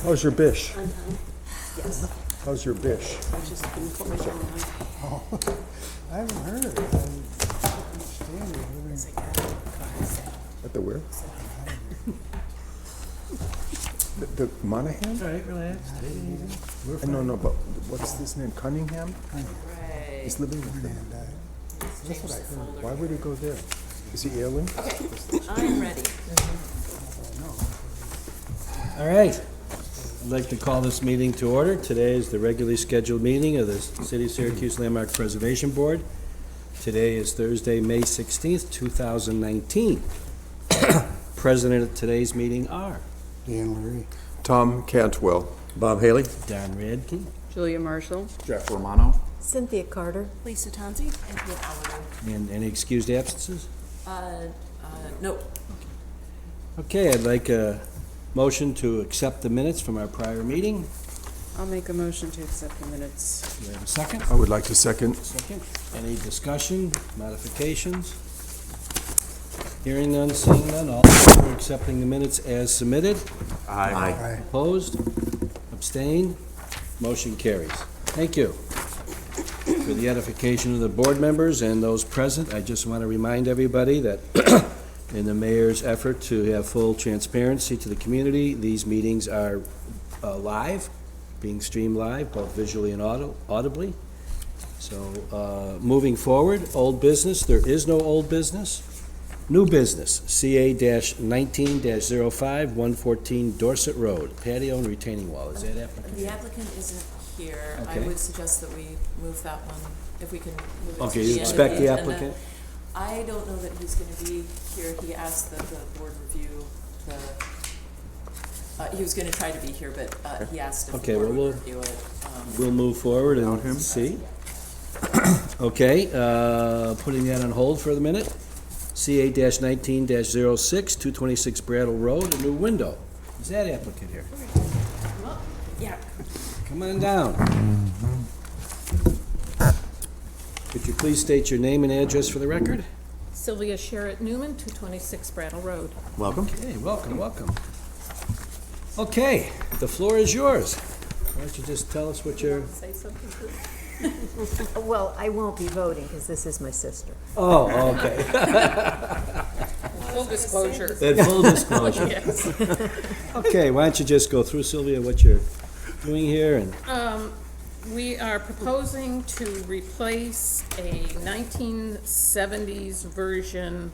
How's your bish? Yes. How's your bish? I was just going to put my phone on. I haven't heard it. I understand it. At the where? The Monahan? All right, relax. No, but what's this name? Cunningham? Right. He's living with them. Change the folder. Why would he go there? Is he ailing? Okay, I'm ready. All right. I'd like to call this meeting to order. Today is the regularly scheduled meeting of the City of Syracuse Landmark Preservation Board. Today is Thursday, May 16th, 2019. President of today's meeting are Dan Lurie. Tom Cantwell. Bob Haley. Don Radke. Julia Marshall. Jeff Romano. Cynthia Carter. Lisa Tanzi. And Allen. And any excused absences? No. Okay, I'd like a motion to accept the minutes from our prior meeting. I'll make a motion to accept the minutes. Do we have a second? I would like to second. Second. Any discussion, modifications? Hearing none, seeing none, all in favor of accepting the minutes as submitted? Aye. Opposed? Abstained? Motion carries. Thank you. For the edification of the board members and those present, I just want to remind everybody that in the mayor's effort to have full transparency to the community, these meetings are live, being streamed live, both visually and audibly. So, moving forward, old business, there is no old business. New business, CA-19-05, 114 Dorset Road, patio and retaining wall. Is that applicant? The applicant isn't here. I Okay. would suggest that we move that one, if we can move it to Okay, the you end of expect the agenda. applicant? I don't know that he's gonna be here. He asked that the board review he was gonna try to be here, but, he asked if Okay, the board well, would review it. We'll move forward and see. Okay, putting that on hold for the minute. CA-19-06, 226 Brattle Road, a new window. Is that applicant here? Yeah. Come on down. Could you please state your name and address for the record? Sylvia Sherritt Newman, 226 Brattle Road. Welcome. Okay, welcome, welcome. Okay, the floor is yours. Why don't you just tell us what you're... Say something, please. Well, I won't be voting because this is my sister. Oh, okay. Full disclosure. In full disclosure. Yes. Okay, why don't you just go through, Sylvia, what you're doing here and... We are proposing to replace a 1970s version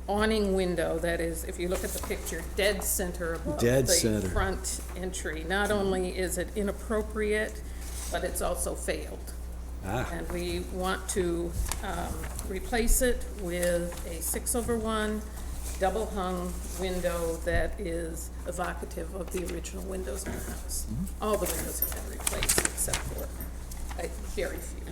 awning window that is, if you look at the picture, dead center above Dead the center. front entry. Not only is it inappropriate, but it's also failed. Ah, And we want to replace it with a 6/1 double-hung window that is evocative of the original windows in the house. All the windows have been replaced except for very few.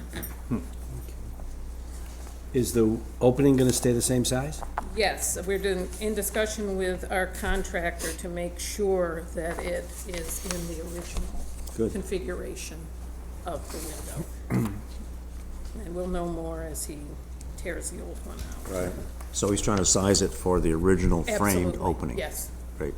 is the opening gonna stay the same size? Yes, we're in discussion with our contractor to make sure that it is in the original Good. configuration of the window. And we'll know more as he tears the old one out. Right. So he's trying to size it for the original framed Absolutely, opening? yes. Great.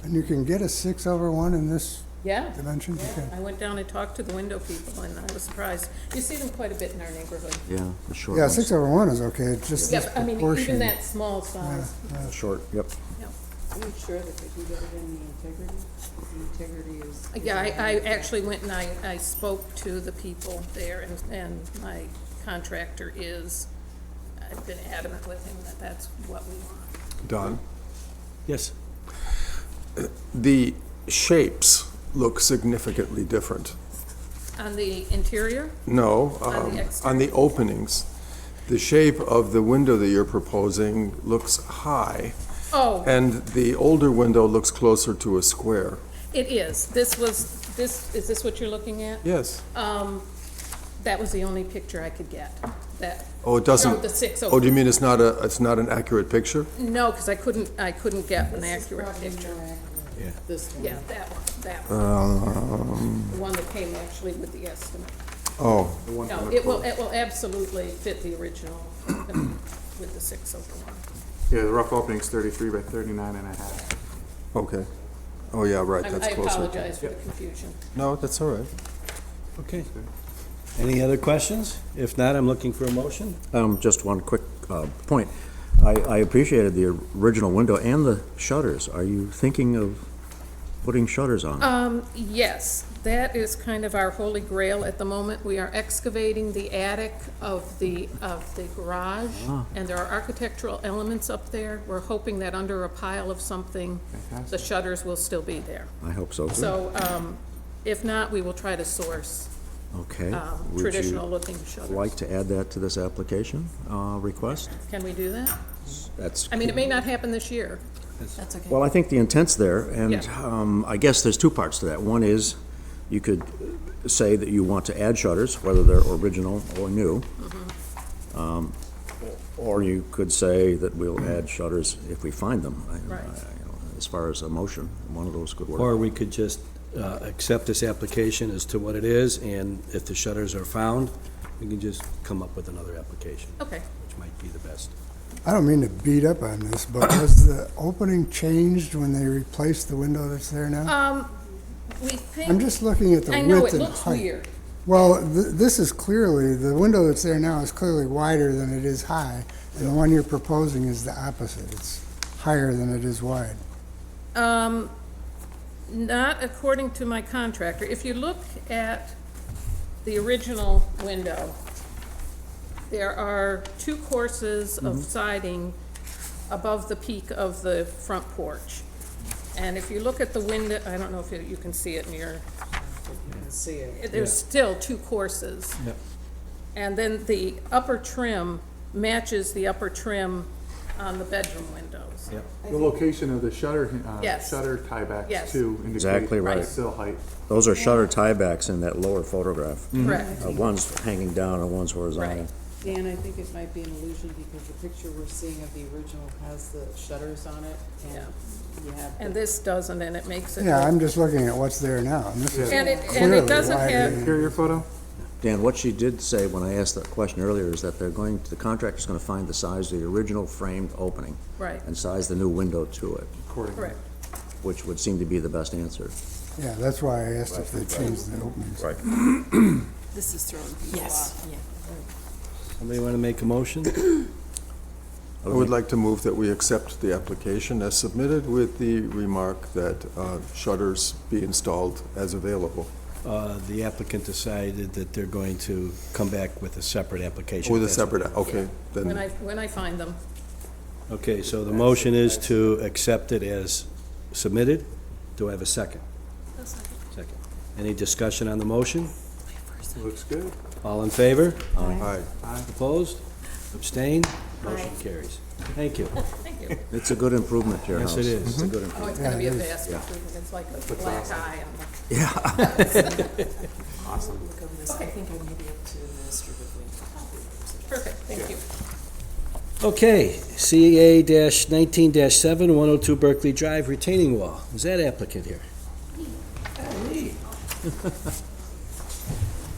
And you can get a 6/1 in this Yeah. dimension? You Yeah, can. I went down and talked to the window people, and I was surprised. You see them quite a bit in our neighborhood. Yeah, the short Yeah, ones. 6/1 is okay, it's just Yeah, this but I mean, proportion. even that small size. Short, yep. Are you sure that they do get it in the integrity? The integrity is. Yeah, I actually went and I spoke to the people there, and my contractor I've been adamant with him that that's what we want. Don, Yes. the shapes look significantly different. On the interior, No, On the on exterior. the openings. The shape of the window that you're proposing looks high, oh, and the older window looks closer to a square. it is. Is this what you're looking at? Yes. That was the only picture I could get. That, Oh, it doesn't... from the 6 Oh, do you mean it's not an accurate picture? no, because I couldn't get an accurate picture. This one. Yeah, that one. The one that came actually with the estimate. Oh, No, it will absolutely fit the original with the 6/1. Yeah, the rough opening's 33 by 39 and a half. okay. Oh, yeah, right, I that's closer. apologize for the confusion. No, that's all right. Okay. Any other questions? If not, I'm looking for a motion. Just one quick point. I appreciated the original window and the shutters. Are you thinking of putting shutters on? Yes, that is kind of our holy grail at the moment. We are excavating the attic of the garage, and there are architectural elements up there. We're hoping that under a pile of something, the shutters will still be there. I hope so, too. So, if not, we will try to source Okay. Would traditional-looking you shutters. like to add that to this application request? Can we do that? That's, I mean, it may not happen this year. That's okay. well, I think the intent's there, and Yeah. I guess there's two parts to that. One is, you could say that you want to add shutters, whether they're original or new. Or you could say that we'll add shutters if we find them. Right. As far as a motion, one of those could work. Or we could just accept this application as to what it is, and if the shutters are found, we can just come up with another application, Okay. which might be the best. I don't mean to beat up on this, but was the opening changed when they replaced the window that's there now? We think. I'm just looking at the I know, width it and looks height. weird. Well, this is clearly, the window that's there now is clearly wider than it is high, and the one you're proposing is the opposite. It's higher than it is wide. Not according to my contractor. If you look at the original window, there are two courses of siding above the peak of the front porch. And if you look at the window, I don't know if you can see it in your, You can see it. there's still two courses. Yep. And then the upper trim matches the upper trim on the bedroom windows. Yep. The location of the shutter, Yes. shutter tiebacks Yes. too indicate Exactly right. the sill height. Those are shutter tiebacks in that lower photograph. Correct. One's hanging down and one's horizontal. Right. Dan, I think it might be an illusion because the picture we're seeing of the original has the shutters on it, Yeah. and you have. And this doesn't, and it makes it. Yeah, I'm just looking at what's there now, and this is And it clearly doesn't wider have, than- Interior photo? Dan, what she did say when I asked that question earlier is that the contractor's gonna find the size of the original framed opening right, and size the new window to it, Accordingly. correct. which would seem to be the best answer. Yeah, that's why I asked if they changed the openings. Right. This is throwing people off. Yeah. Somebody want to make a motion? I would like to move that we accept the application as submitted with the remark that shutters be installed as available. The applicant decided that they're going to come back with a separate application. With a separate, okay, When then, I find them. Okay, so the motion is to accept it as submitted. Do I have a second? Second. Any discussion on the motion? Looks good. All in favor? aye. Opposed? Abstained? Motion carries. Thank you. Thank you. It's a good improvement to your house. Yes, it is. It's a good Oh, improvement. it's gonna be a it is. vast improvement. It's like a black eye on the. Awesome. Look over this. I think I may be able to administer the Perfect, thank you. Okay, CA-19-7, 102 Berkeley Drive, retaining wall. Is that applicant here?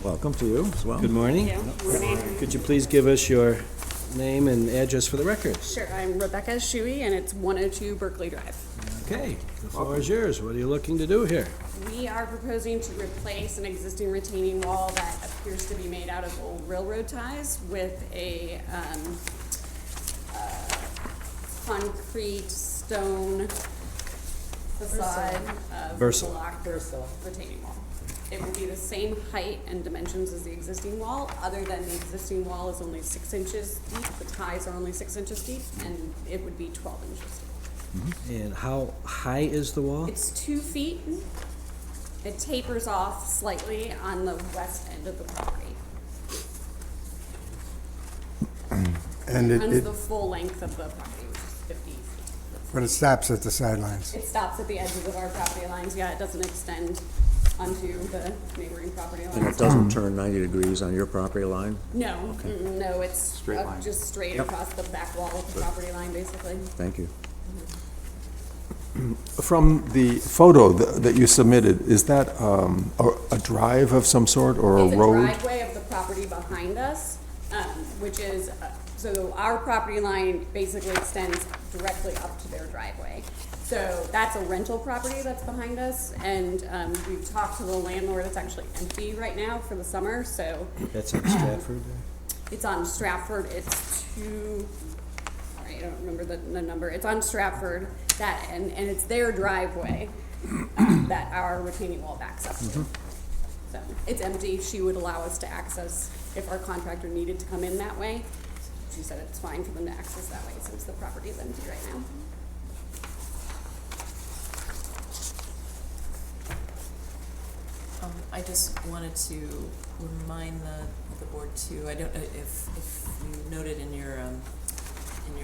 Welcome to you as well. Good morning. Could you please give us your name and address for the record? Sure, I'm Rebecca Shuey, and it's 102 Berkeley Drive. Okay, the floor is yours. What are you looking to do here? We are proposing to replace an existing retaining wall that appears to be made out of old railroad ties with a concrete stone facade of Versatile. block retaining wall. It will be the same height and dimensions as the existing wall, other than the existing wall is only 6 inches deep, the ties are only 6 inches deep, and it would be 12 inches deep. And how high is the wall? It's 2 feet. It tapers off slightly on the west end of the property. And Runs the full length of the property, which is 50 feet. but it stops at the sidelines. It stops at the edges of our property lines. Yeah, it doesn't extend onto the neighboring property And it lines. doesn't turn 90 degrees on your property line? No, no, it's Straight line. just straight across the back wall of the property line, basically. Thank you. From the photo that you submitted, is that a drive of some sort or a It's a road? driveway of the property behind us, which is, so our property line basically extends directly up to their driveway. So that's a rental property that's behind us, and we've talked to the landlord. It's actually empty right now for the summer, so That's in Stratford there? it's on Stratford. It's sorry, I don't remember the number. It's on Stratford, and it's their driveway that our retaining wall backs up to. So it's empty. She would allow us to access if our contractor needed to come in that way. She said it's fine for them to access that way since the property is empty right now. I just wanted to remind the board too, I don't know if you noted in your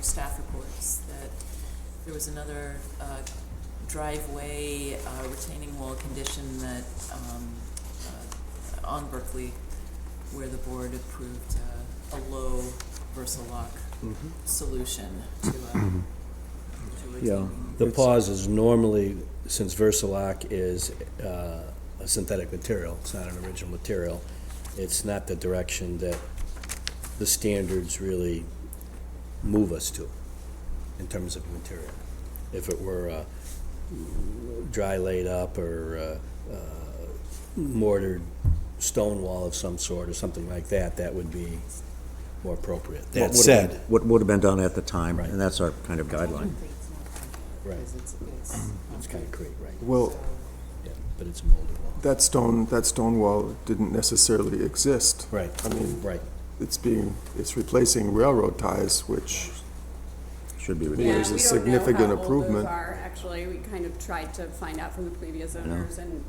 staff reports that there was another driveway retaining wall condition that on Berkeley where the board approved a low Versalock solution to a retaining. The pause is normally, since Versalock is a synthetic material, it's not an original material, it's not the direction that the standards really move us to in terms of material. If it were dry laid up or mortared stone wall of some sort or something like that, that would be more appropriate. That said, What would have been done at the time, Right. and that's our kind of guideline. right, It's it's concrete, right, Well, yeah, but it's a molded wall. that stone wall didn't necessarily exist. Right, I mean, right. it's replacing railroad ties, which Should be Yeah, reduced. there's a significant We don't know how old improvement. those are, actually. We kind of tried to find out from the previous owners, and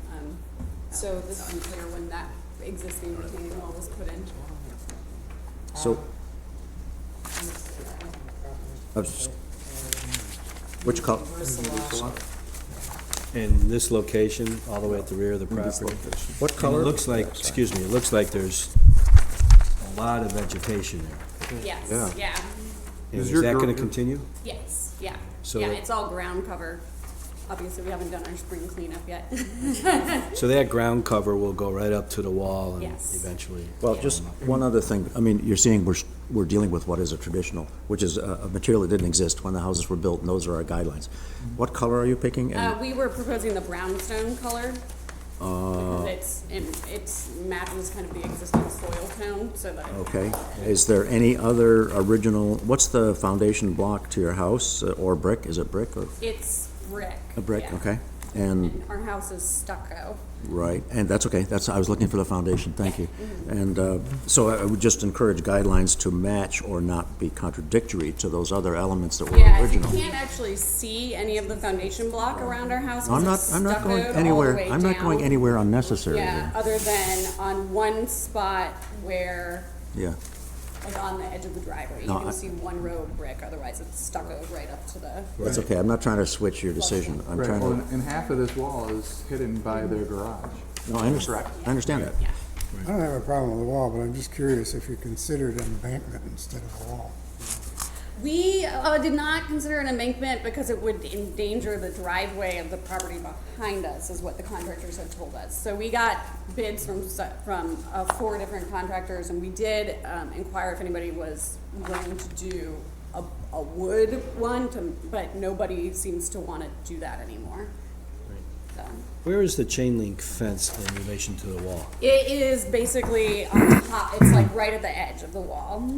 So it's this- unclear when that existing retaining wall was put in. So, which color? In this location, all the way at the rear of the in this property. location. What And color? it looks like, excuse me, it looks like there's a lot of vegetation there. Yes, Yeah. yeah, And Is is your that gonna gar- continue? yes, yeah. So Yeah, it- it's all ground cover. Obviously, we haven't done our spring cleanup yet. So that ground cover will go right up to the wall and Yes. eventually. Well, just one other thing. I mean, you're seeing we're dealing with what is a traditional, which is a material that didn't exist when the houses were built, and those are our guidelines. What color are you picking? And We were proposing the brownstone color. Because it's matches kind of the existing soil tone, so that. Okay. Is there any other original, what's the foundation block to your house, or brick? Is it brick or It's brick. a brick? yeah. Okay. And, And our house is stucco. right, and that's okay. I was looking for the foundation. Thank you. And so I would just encourage guidelines to match or not be contradictory to those other elements that were Yeah, original. you can't actually see any of the foundation block around our house. 'cause I'm not it's going stuccoed all the anywhere, way I'm not going down. anywhere unnecessary Yeah, here. other than on one spot where, Yeah. like on the edge of the driveway, you No, can I- see one row of brick, otherwise it's stuccoed right up to the. That's okay. I'm not trying to switch your decision. I'm Right, trying well, to, and half of this wall is hidden by their garage. no, I understand that. Yeah. I don't have a problem with the wall, but I'm just curious if you considered an embankment instead of a wall. We did not consider an embankment because it would endanger the driveway of the property behind us, is what the contractors had told us. So we got bids from 4 different contractors, and we did inquire if anybody was willing to do a wood one, but nobody seems to want to do that anymore. So Where is the chain link fence in relation to the wall? it is basically on top. It's like right at the edge of the wall.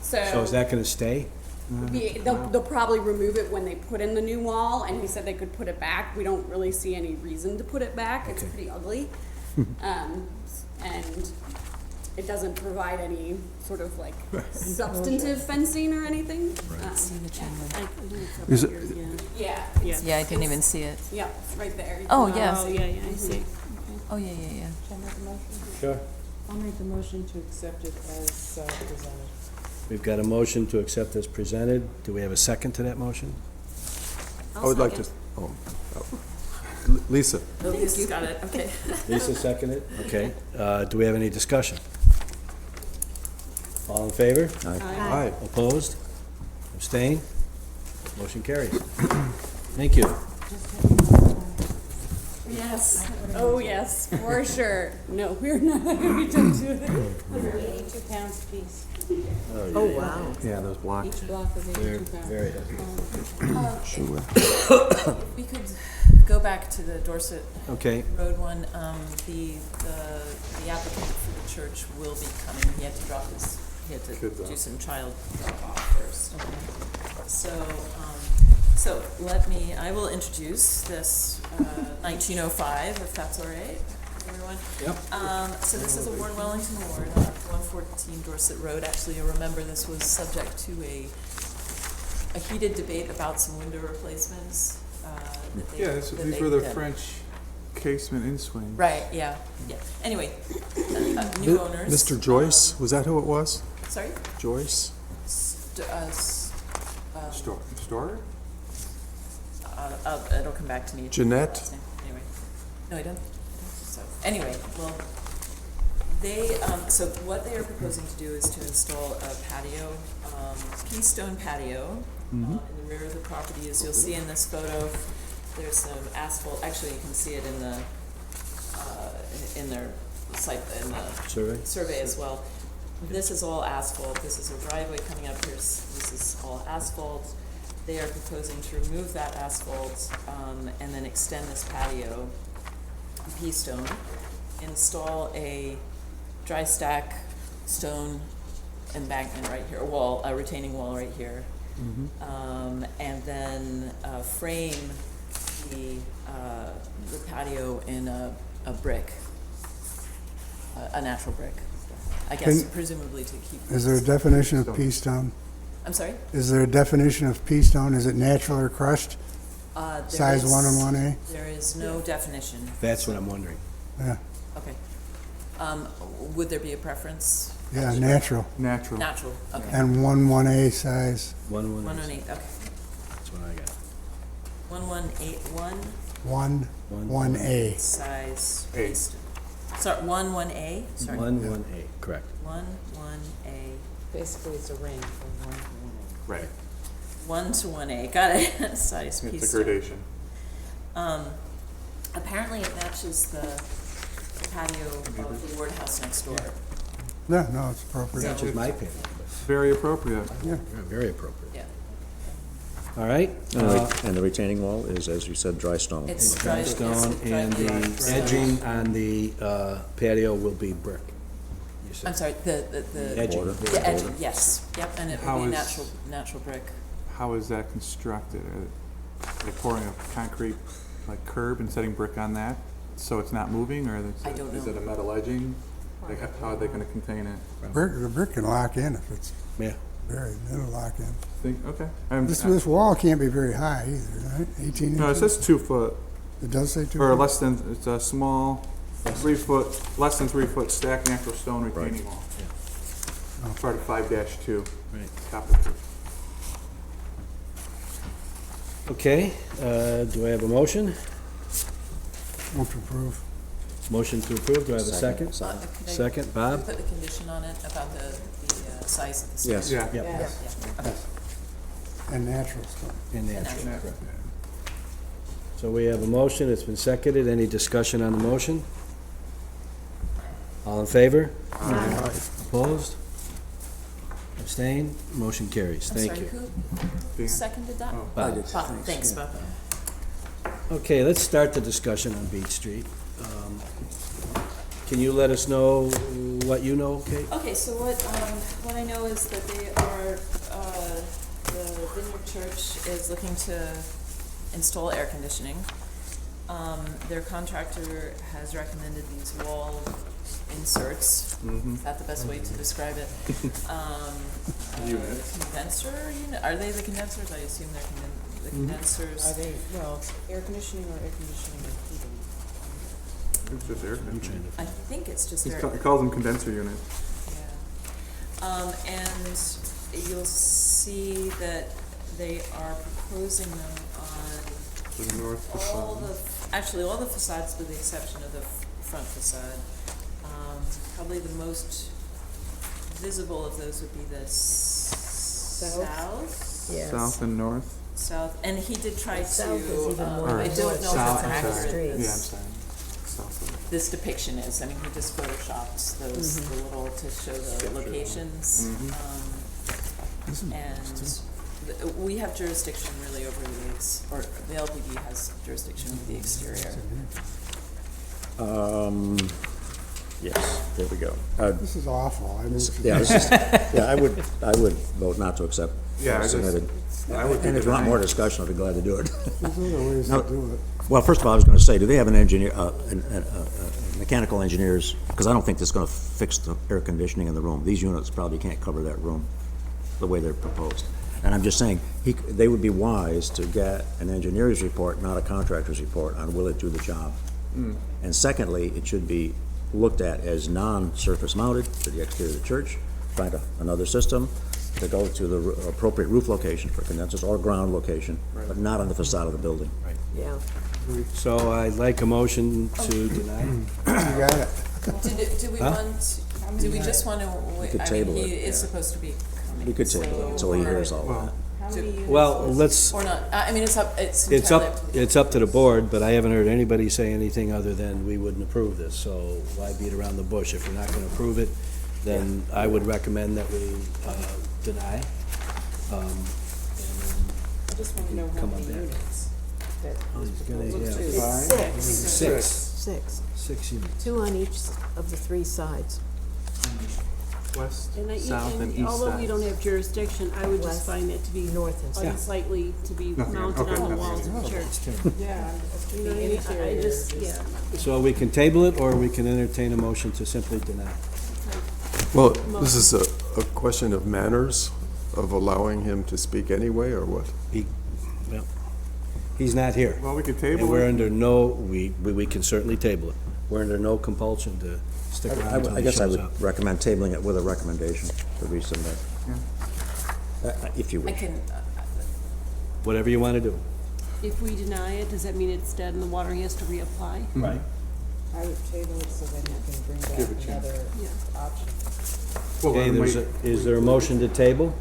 So is that gonna stay? They'll probably remove it when they put in the new wall, and he said they could put it back. We don't really see any reason to put it back. It's Okay. pretty ugly. And it doesn't provide any sort of like substantive fencing or anything. Is it, Yeah. Yeah, I didn't even see it. Yeah, it's right there. Oh, yes. Oh, yeah, I see. Oh, yeah, yeah, yeah. Shall I make a motion? Sure. I'll make the motion to accept it as presented. We've got a motion to accept as presented. Do we have a second to that motion? I would like to, Lisa, Lisa's got it, okay. Lisa seconded? Okay. Do we have any discussion? All in favor? aye. Opposed? Abstain? Motion carries. Thank you. Yes. Oh, yes, for sure. No, we're not. We don't do it. 82 pounds apiece. Oh, wow. Yeah, those blocks. Each block is Very, 82 pounds. very heavy. If we could go back to the Dorset Okay, Road one, the applicant for the church will be coming. He had to he had to Kids do off. some child drop off first. So I will introduce this 1905, if that's all right, everyone. Yep. So this is a Warren Wellington Ward on 114 Dorset Road. Actually, you'll remember this was subject to a heated debate about some window replacements. Yeah, these were the French casement in swing. Right, yeah. Anyway, new owners. Mr. Joyce, was that who it was? Sorry? Joyce? Store? It'll come back to me. Jeanette? Last name. Anyway. No, I don't think so. Anyway, well, so what they are proposing to do is to install a patio, Keystone patio, in the rear of the property. As you'll see in this photo, there's some asphalt, actually you can see it in their site, in the survey as well. This is all asphalt. This is a driveway coming up here. This is all asphalt. They are proposing to remove that asphalt and then extend this patio, P-stone, install a dry stack stone embankment right here, a retaining wall right here, and then frame the patio in a brick, a natural brick. I guess presumably to keep. Is there a definition of pea stone? I'm sorry? Is there a definition of pea stone? Is it natural or crushed? There Size is- 1 and 1A? There is no definition. that's what I'm wondering. Yeah, Okay. Would there be a preference? yeah, natural. Natural. Natural, okay. And 1/1A size. 118, okay. That's what I got. 1181 1/1A. size. A. paste. Sorry, 11A, sorry. 118, correct. 11A, Basically, it's a range from 1 to 1. Right. 1 to 1A, got it, size piece. It's a gradation. Apparently it matches the patio of the Ward House next door. Yeah, no, it's appropriate. That's just my opinion, but Very appropriate. very appropropriate. Yeah. All right? And the retaining wall is, as you said, dry stone. It's Dry dry stone, and the edging on the patio will be brick. You said. I'm sorry, the Edging. Border. the edging, yes, yep, and it How will be is- natural brick. How is that constructed? Are they pouring a concrete curb and setting brick on that, so it's not moving, or I don't is know. it a metal edging? How are they going to contain it? The brick can lock in if it's Yeah. buried. It'll lock in. Okay. This wall can't be very high either, right? 18 No, it inches? says 2 foot, It does say 2 or feet? less than, it's a small, 3 foot, less than 3 foot stacked natural stone retaining wall. Part of 5-2. Right. Top of it. Okay, do I have a motion? Won't approve. Motion to approve, do I have a second? Could I- Second, could Bob? we put the condition on it about the size of the Yes. space? Yeah. Yep. Yeah, okay. And natural stone. And the And answer, natural. correct. So we have a motion, it's been seconded, any discussion on the motion? All in favor? Opposed? Abstained? Motion carries, thank you. I'm sorry, who Dan? seconded that? Bob. Bob, thanks, Bob. Okay, let's start the discussion on Beach Street. Can you let us know what you know, Kate? Okay, so what I know is that they are, the Vineyard Church is looking to install air conditioning. Their contractor has recommended these wall inserts. Is that the best way to describe it? Condenser unit, are they the condensers? I assume they're the condensers. Are they, well, air conditioning or air conditioning and heating? It's just air conditioning. I think it's just He their. calls them condenser units. Yeah. And you'll see that they are proposing them on The north all facade. actually all the facades with the exception of the front facade. Probably the most visible of those would be the south. Yes. South and north. South, and he did try to, South is even more I don't know if South, it's I'm sorry. accurate. Yeah, I'm sorry. South of this depiction is. I mean, he just photoshopped those, the little, to show the locations. We have jurisdiction really over or the LPD has jurisdiction over the exterior. Yes, there we go. This is awful. I mean, Yeah, this is, yeah, I would vote not to accept. Yeah, I just- submitted. I would And if you want more discussion, I'd be glad to do it. there's other ways No. to do it. Well, first of all, I was going to say, do they have an engineer, mechanical engineers? Because I don't think this is going to fix the air conditioning in the room. These units probably can't cover that room the way they're proposed. And I'm just saying, they would be wise to get an engineer's report, not a contractor's report, on will it do the job. And secondly, it should be looked at as non-surface mounted to the exterior of the church, find another system to go to the appropriate roof location for condensers or ground location, but not on the facade of the building. Yeah. So I'd like a motion to deny. You got it. Do we do we just want to wait? could I table mean, it, he is yeah. supposed to be coming. We could table it until he hears all that. Well, let's, Or not, I mean, it's it's entirely up, up to the. it's up to the board, but I haven't heard anybody say anything other than we wouldn't approve this, so why beat around the bush? If we're not gonna approve it, then I would recommend that we, deny. I just want to know how Come many on back. units that was gonna proposed. have It's six. Six, 6. units. 2 on each of the 3 sides. West, And south, and east although we side. don't have jurisdiction, I would just West, find it to be north and south. unsightly to be Nothing, mounted okay, on the nothing. walls of the church. Yeah, You know what I mean? I just, yeah. So we can table it, or we can entertain a motion to simply deny. Well, this is a question of manners, of allowing him to speak anyway, or what? He's not here. Well, we could And table we're it. under no, we can certainly table it. We're under no compulsion to stick around until I he guess I shows would up. recommend tabling it with a recommendation to resubmit. If you I wish. can, Whatever you want to do. If we deny it, does that mean it's dead in the water, he has to reapply? Right. I would table it so then you can bring back another option. Well, Okay, then is there a motion to table?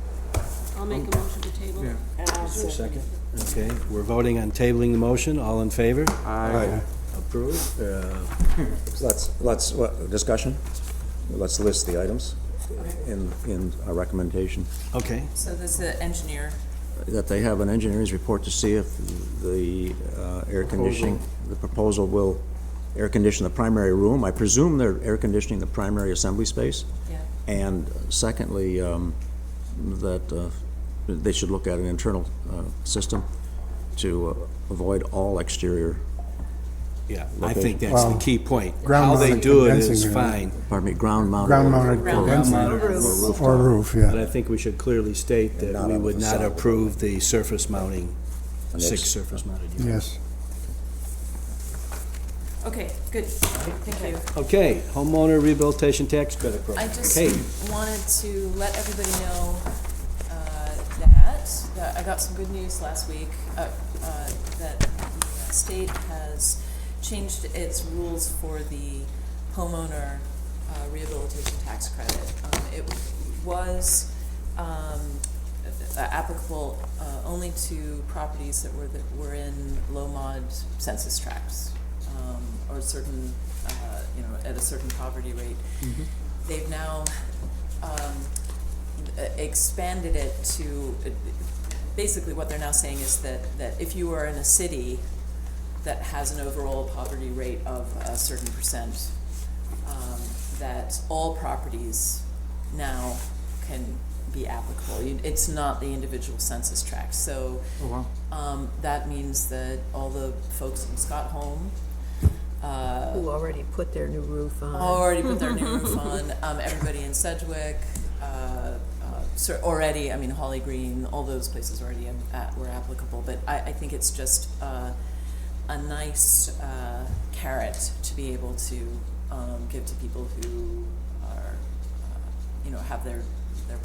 I'll make a motion to table. Yeah. And I'll Is there a second. second? Okay, we're voting on tabling the motion. All in favor? Aye. Approved? Discussion? Let's list the items in our recommendation. Okay. so there's the engineer. That they have an engineer's report to see if the air conditioning, the proposal will air condition the primary room. I presume they're air conditioning the primary assembly space. Yeah. And secondly, that they should look at an internal system to avoid all exterior, Yeah, I think that's the Well, key point. How ground-mounted they do it condensing is unit. fine, pardon me, ground-mounted. Ground-mounted Ground condensing. mounted Or roof, but yeah. I think we should clearly state that Not we on the would not facade. approve the surface mounting, And 6 it's- surface mounted units. Yes. Okay, good, thank you. Okay, homeowner rehabilitation tax credit I program. just Kate, wanted to let everybody know that I got some good news last week, that the state has changed its rules for the homeowner rehabilitation tax credit. It was applicable only to properties that were in low mod census tracts, or certain, at a certain poverty rate. They've now expanded it to, basically what they're now saying is that if you are in a city that has an overall poverty rate of a certain percent, that all properties now can be applicable. It's not the individual census tract. So Oh, wow. that means that all the folks in Scott Home, Who already put their new roof on. already put their new roof on. Everybody in Sedgwick, already, I mean, Holly Green, all those places already were applicable. But I think it's just a nice carrot to be able to give to people who are, have their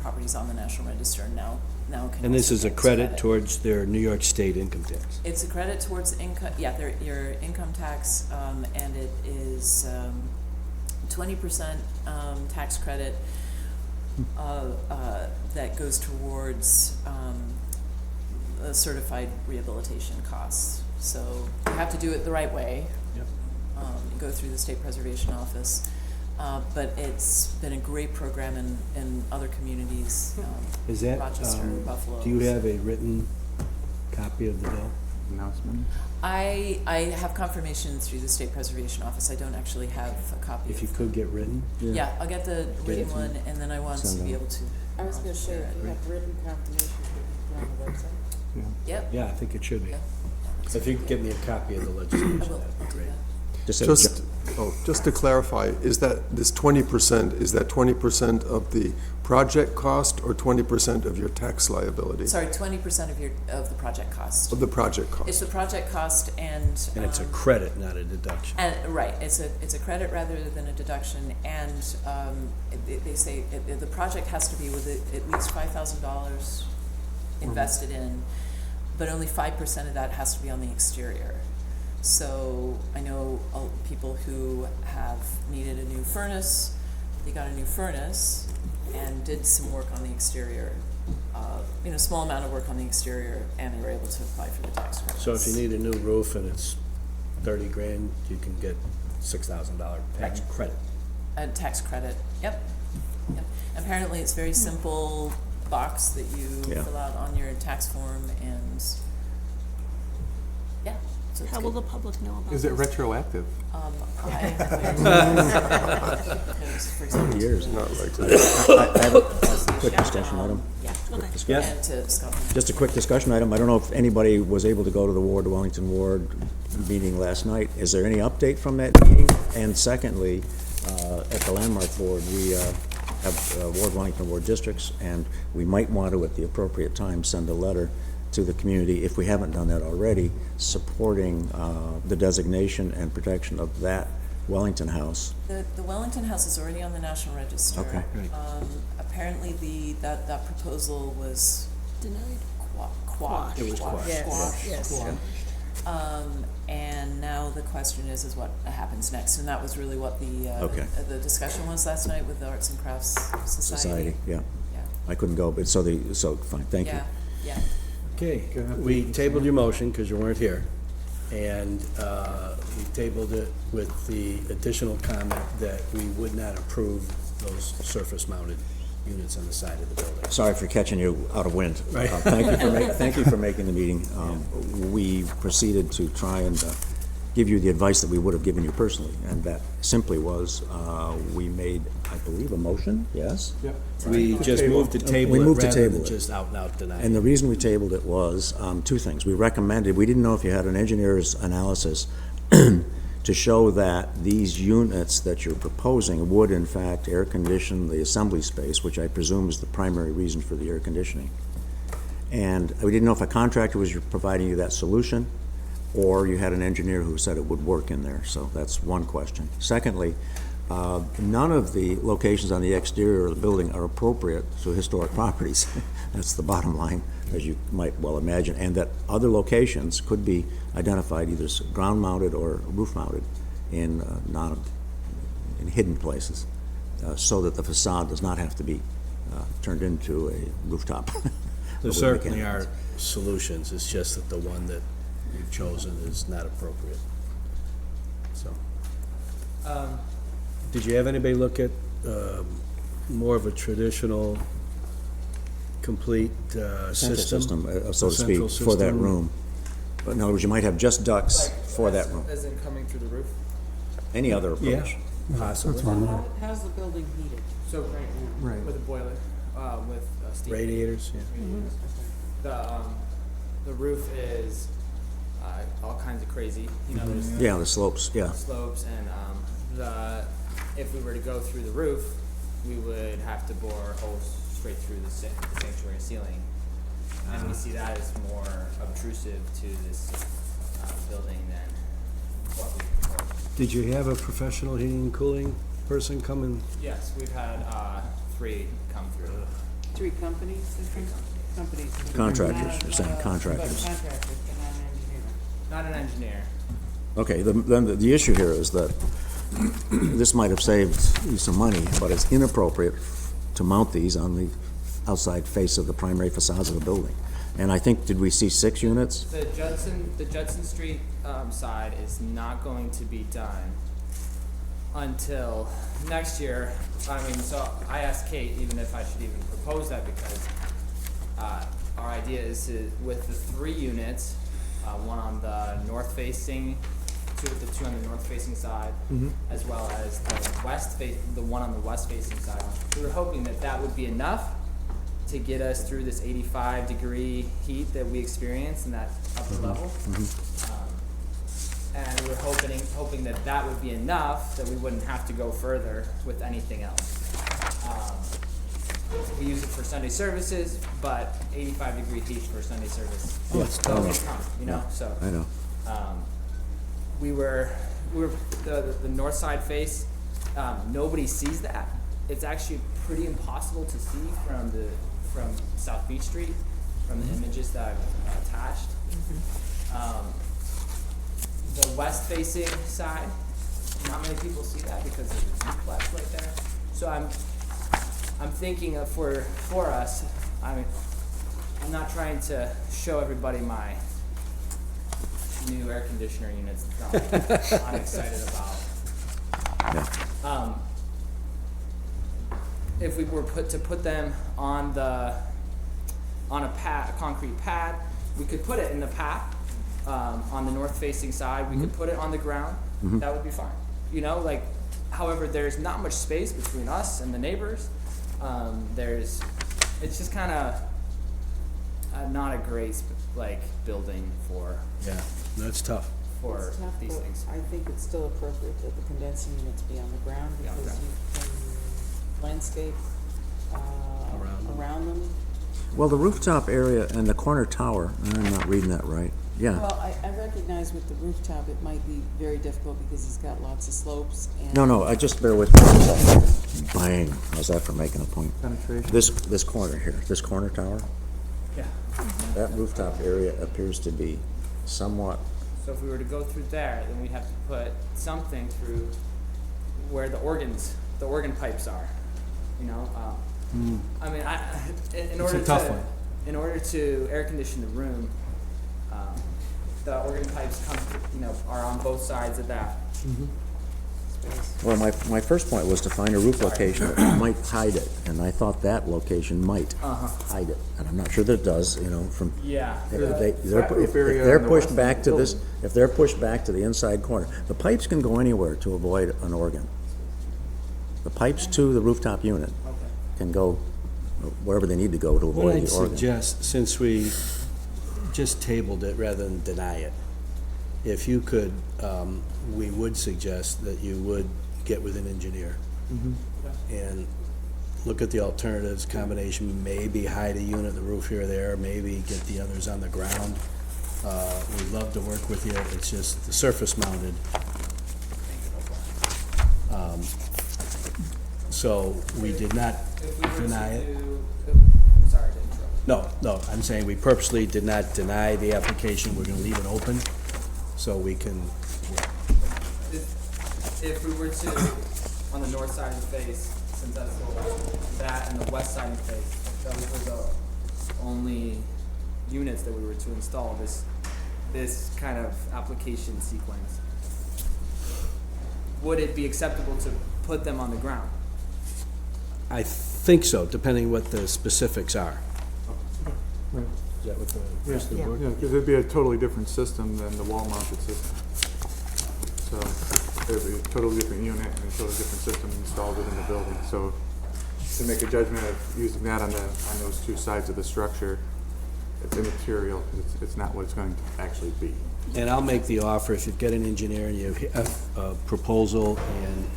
properties on the National Register and now can. and this also is a get credit towards their New York State income tax. It's a credit towards income, your income tax, and it is 20% tax credit that goes towards certified rehabilitation costs. So you have to do it the right way. Yep. go through the State Preservation Office. But it's been a great program in other communities, Is that, Rochester, Buffalo. do you have a written copy of the bill? Announcement? I have confirmation through the State Preservation Office. I don't actually have a copy. If you of could get written? Yeah, I'll get the written it to one, and then I want to Send be out. able to. I was gonna say, share if it. you have written confirmation, you can put it on the website. Yep. Yeah, I think it should be. Yeah. So if you could give me a copy of the legislation, I will. that'd I'll be do great. that. Just to clarify, is that this 20%, is that 20% of the project cost or 20% of your tax liability? Sorry, 20% of the project cost. Of the project It's cost? the project cost and. And it's a credit, not a deduction. And, right, it's a credit rather than a deduction, and they say the project has to be with at least $5,000 invested in, but only 5% of that has to be on the exterior. So I know people who have needed a new furnace, they got a new furnace and did some work on the exterior, small amount of work on the exterior, and they were able to apply for the tax credits. So if you need a new roof and it's 30 grand, you can get $6,000 tax credit. A tax credit, yep. Apparently, it's very simple box that you Yeah. fill out on your tax form, and yeah, so it's How will good. the public know about Is this? it retroactive? For example, Years. Not likely. I have a quick discussion item. yeah, Okay. Yeah, and to Scotland. Just a quick discussion item. I don't know if anybody was able to go to the Wellington Ward meeting last night. Is there any update from that meeting? And secondly, at the Landmark Board, we have Wellington Ward districts, and we might want to, at the appropriate time, send a letter to the community, if we haven't done that already, supporting the designation and protection of that Wellington House. The Wellington House is already on the National Register. Okay. Right. Apparently, that proposal was Denied. quashed. It was quashed. Yes. And now the question is what happens next, and that was really what Okay. the discussion was last night with the Arts and Crafts Society, yeah. Yeah. I couldn't go, but so fine, thank you. Yeah. okay. We tabled your motion because you weren't here. And we tabled it with the additional comment that we would not approve those surface-mounted units on the side of the building. Sorry for catching you out of wind. Right. Thank you for making the meeting. We proceeded to try and give you the advice that we would have given you personally, and that simply was, we made, I believe, a motion, yes? Yep. We just moved to table We it moved to rather table than it. just out and out deny And it. the reason we tabled it was two things. We recommended, we didn't know if you had an engineer's analysis to show that these units that you're proposing would in fact air condition the assembly space, which I presume is the primary reason for the air conditioning. And we didn't know if a contractor was providing you that solution, or you had an engineer who said it would work in there. So that's one question. Secondly, none of the locations on the exterior of the building are appropriate to historic properties. That's the bottom line, as you might well imagine, and that other locations could be identified either ground-mounted or roof-mounted in in hidden places, so that the facade does not have to be turned into a rooftop. There certainly are solutions, it's just that the one that you've chosen is not appropriate. So, did you have anybody look at more of a traditional, complete Central system? so to speak, Central for that system? room. But in other words, you might have just ducts for that room. As in coming through the roof? Any other Yeah, approach? possibly. That's one way. How's the building heated So, right now? Right. with a boiler, with steam. Radiators, yeah. The roof is all kinds of crazy. You know, there's Yeah, the slopes, yeah. slopes, and if we were to go through the roof, we would have to bore holes straight through the sanctuary ceiling, and we see that as more obtrusive to this building than what we proposed. Did you have a professional heating and cooling person come and? Yes, we've had 3 come through. 3 companies, different companies? Contractors, you're saying contractors. But contractors, but not an engineer. Not an engineer. Okay, then the issue here is that this might have saved you some money, but it's inappropriate to mount these on the outside face of the primary facades of the building. And I think, did we see 6 units? The Judson Street, side is not going to be done until next year. I mean, so I asked Kate even if I should even propose that because, our idea is to, with the 3 units, one on the north facing, two on the north facing side, as well as the one on the west facing side. We were hoping that that would be enough to get us through this 85-degree heat that we experience in that upper level. And we were hoping that that would be enough, that we wouldn't have to go further with anything else. We use it for Sunday services, but 85-degree heat for Sunday service. Oh, it's don't total. come, you know, so. I know. We were the north side face, nobody sees that. It's actually pretty impossible to see from South Beach Street, from the images that I've attached. The west facing side, not many people see that because there's a duplex right there. So I'm thinking of for us, I'm not trying to show everybody my new air conditioner units that I'm excited about. If we were to put them on a concrete pad, we could put it in the path on the north facing side. We could put it on the ground. That would be fine. You know, like, however, there's not much space between us and the neighbors. It's just kind of not a great building for. Yeah, that's tough. For It's tough, these but things. I think it's still appropriate that the condensing units be on the ground Be on the because ground. you can landscape around them. Well, the rooftop area and the corner tower, I'm not reading that right. Yeah. Well, I recognize with the rooftop, it might be very difficult because it's got lots of slopes and. No, I just bear with me for a second. Bang, how's that for making a point? Penetration. This corner here, this corner tower, Yeah. that rooftop area appears to be somewhat, So if we were to go through there, then we'd have to put something through where the organ pipes are. You know, I mean, in order a tough to one. in order to air condition the room, the organ pipes are on both sides of that. well, my first point was to find a roof location that might hide it, and I thought that location might hide it, and I'm not sure that it does, from. Yeah. If Flat roof area they're on the pushed west back of to the this, building. if they're pushed back to the inside corner, the pipes can go anywhere to avoid an organ. The pipes to the rooftop unit can go wherever they need to go to What avoid I'd the organ. suggest, since we just tabled it rather than deny it, if you could, we would suggest that you would get with an engineer and look at the alternatives, combination, maybe hide a unit, the roof here or there, maybe get the others on the ground. We'd love to work with you. It's just the surface mounted. So we did not If we were deny to it. I'm sorry to interrupt. No, I'm saying we purposely did not deny the application. We're gonna leave it open so we can, If we were to, on the north side of the face, since that's that and the west side of the face, those were the only units that we were to install this kind of application sequence. Would it be acceptable to put them on the ground? I think so, depending what the specifics are. Is that what the rest of the board? Yeah, because it'd be a totally different system than the wall-mounted system. So it'd be a totally different unit and a totally different system installed within the building. So to make a judgment of using that on those two sides of the structure, it's immaterial because it's not what it's going to actually be. And I'll make the offer, if you get an engineer and you have a proposal and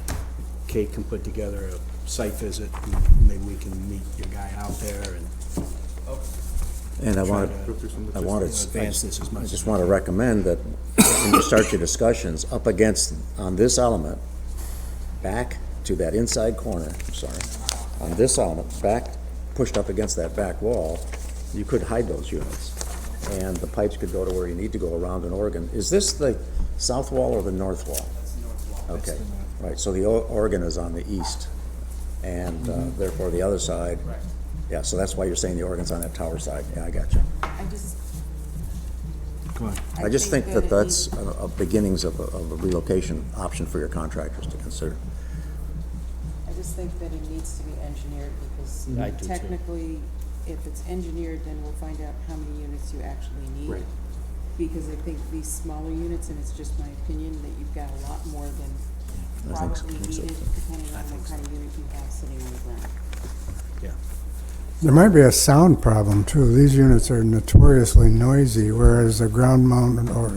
Kate can put together a site visit, and maybe we can meet your guy out there and And I want Go through some to, advance this as much I as just we want to recommend that when you start your discussions up against, on this element, back to that inside corner, on this element, back, pushed up against that back wall, you could hide those units. And the pipes could go to where you need to go around an organ. Is this the south wall or the north wall? That's the north wall. Okay, right, so the organ is on the east, and therefore the other side Right. Yeah, so that's why you're saying the organ's on that tower side. Yeah, I got you. I just, Go on. I just think that it that's needs- a beginnings of a relocation option for your contractors to consider. I just think that it needs to be engineered because I do too. technically, if it's engineered, then we'll find out how many units you actually need. Right. Because I think these smaller units, and it's just my opinion, that you've got a lot more than I think so. probably needed, depending on what kind of unit you have sitting on the ground. Yeah. There might be a sound problem too. These units are notoriously noisy, whereas a ground mount or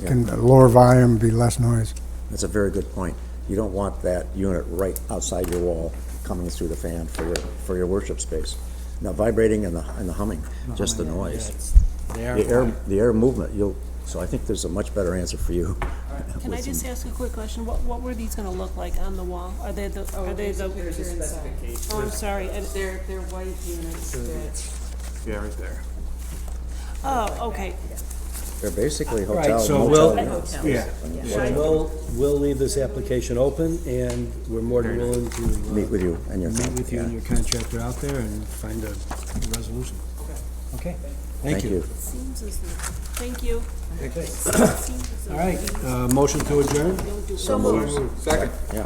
can lower volume be less noise. That's a very good point. You don't want that unit right outside your wall coming through the fan for your worship space. Now vibrating and the humming, just the noise. The air movement, so I think there's a much better answer for you. Can I just ask a quick question? What were these gonna look like on the wall? Are they the, There's a picture inside. oh, I'm sorry, They're white units that, Yeah, right there. oh, okay. They're basically Right, hotel, so motel we'll, units. yeah, so we'll leave this application open, and we're more than willing to Meet with you and your. meet with you yeah. and your contractor out there and find a resolution. Okay, thank you. Seems as though, thank you. All right, motion to adjourn? So moved. Second. Yeah.